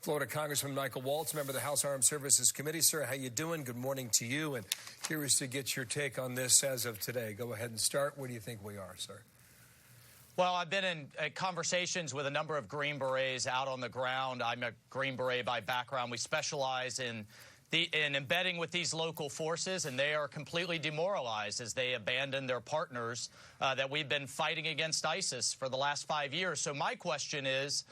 Florida Congressman Michael Waltz, member of the House Armed Services Committee. Sir, how you doing? Good morning to you, and curious to get your take on this as of today. Go ahead and start. Where do you think we are, sir? Well, I've been in conversations with a number of Green Berets out on the ground. I'm a Green Beret by background. We specialize in embedding with these local forces, and they are completely demoralized as they abandon their partners that we've been fighting against ISIS for the last 5 years. So my question is,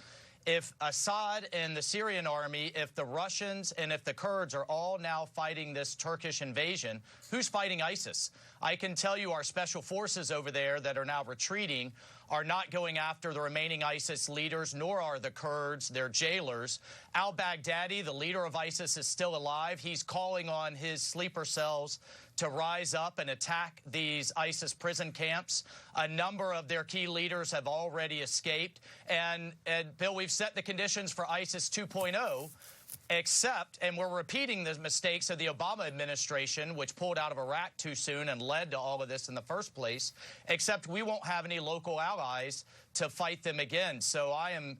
if Assad and the Syrian army, if the Russians and if the Kurds are all now fighting this Turkish invasion, who's fighting ISIS? I can tell you our special forces over there that are now retreating are not going after the remaining ISIS leaders, nor are the Kurds, their jailers. Al-Baghdadi, the leader of ISIS, is still alive. He's calling on his sleeper cells to rise up and attack these ISIS prison camps. A number of their key leaders have already escaped. And Bill, we've set the conditions for ISIS 2.0, except, and we're repeating the mistakes of the Obama administration, which pulled out of Iraq too soon and led to all of this in the first place, except we won't have any local allies to fight them again. So I am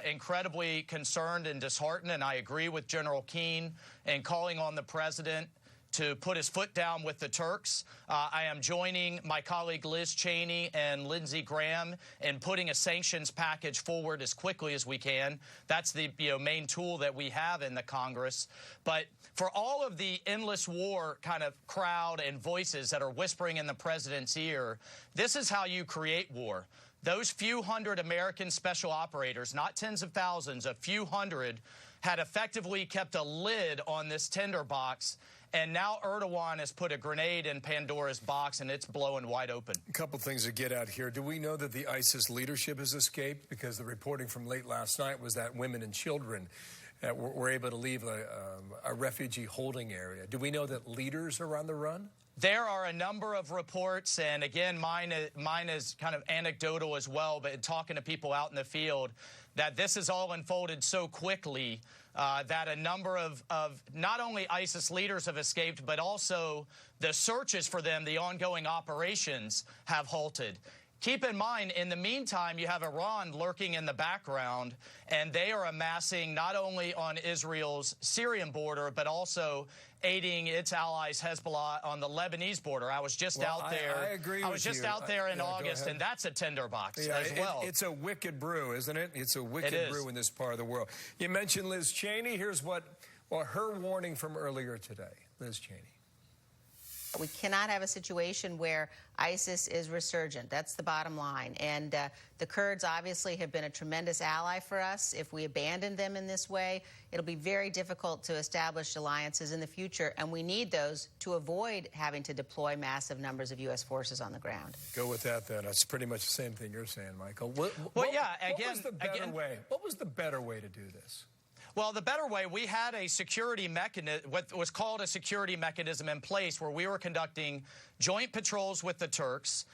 incredibly concerned and disheartened, and I agree with General Keane in calling on the president to put his foot down with the Turks. I am joining my colleague Liz Cheney and Lindsey Graham in putting a sanctions package forward as quickly as we can. That's the main tool that we have in the Congress. But for all of the endless war kind of crowd and voices that are whispering in the president's ear, this is how you create war. Those few hundred American special operators, not tens of thousands, a few hundred, had effectively kept a lid on this tinderbox, and now Erdogan has put a grenade in Pandora's box, and it's blowing wide open. A couple things to get at here. Do we know that the ISIS leadership has escaped? Because the reporting from late last night was that women and children were able to leave a refugee holding area. Do we know that leaders are on the run? There are a number of reports, and again, mine is kind of anecdotal as well, but talking to people out in the field, that this has all unfolded so quickly that a number of not only ISIS leaders have escaped, but also the searches for them, the ongoing operations, have halted. Keep in mind, in the meantime, you have Iran lurking in the background, and they are amassing not only on Israel's Syrian border, but also aiding its allies Hezbollah on the Lebanese border. I was just out there. I agree with you. I was just out there in August, and that's a tinderbox as well. It's a wicked brew, isn't it? It's a wicked brew in this part of the world. You mentioned Liz Cheney. Here's her warning from earlier today. Liz Cheney. We cannot have a situation where ISIS is resurgent. That's the bottom line. And the Kurds obviously have been a tremendous ally for us. If we abandon them in this way, it'll be very difficult to establish alliances in the future, and we need those to avoid having to deploy massive numbers of U.S. forces on the ground. Go with that, then. That's pretty much the same thing you're saying, Michael. What was the better way to do this? Well, the better way, we had a security mechanism, what was called a security mechanism in place, where we were conducting joint patrols with the Turks.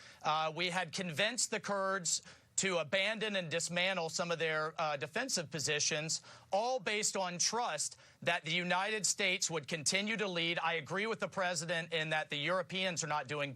We had convinced the Kurds to abandon and dismantle some of their defensive positions, all based on trust that the United States would continue to lead. I agree with the president in that the Europeans are not doing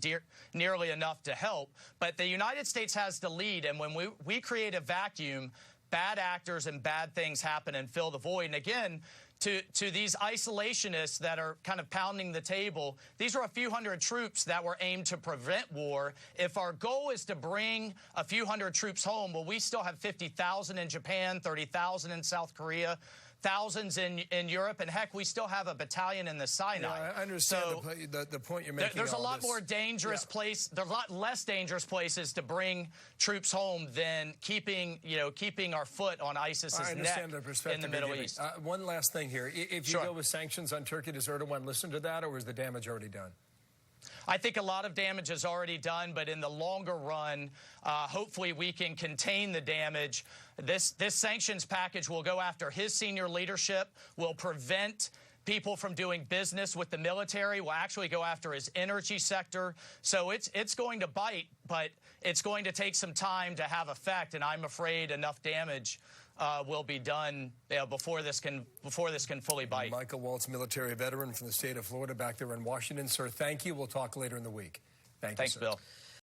nearly enough to help, but the United States has to lead, and when we create a vacuum, bad actors and bad things happen and fill the void. And again, to these isolationists that are kind of pounding the table, these are a few hundred troops that were aimed to prevent war. If our goal is to bring a few hundred troops home, well, we still have 50,000 in Japan, 30,000 in South Korea, thousands in Europe, and heck, we still have a battalion in the Sinai. Yeah, I understand the point you're making. There's a lot more dangerous place. There's a lot less dangerous places to bring troops home than keeping our foot on ISIS's neck in the Middle East. One last thing here: if you go with sanctions on Turkey, does Erdogan listen to that, or is the damage already done? I think a lot of damage is already done, but in the longer run, hopefully we can contain the damage. This sanctions package will go after his senior leadership, will prevent people from doing business with the military, will actually go after his energy sector. So it's going to bite, but it's going to take some time to have effect, and I'm afraid enough damage will be done before this can fully bite. Michael Waltz, military veteran from the state of Florida, back there in Washington. Sir, thank you. We'll talk later in the week. Thanks, Bill.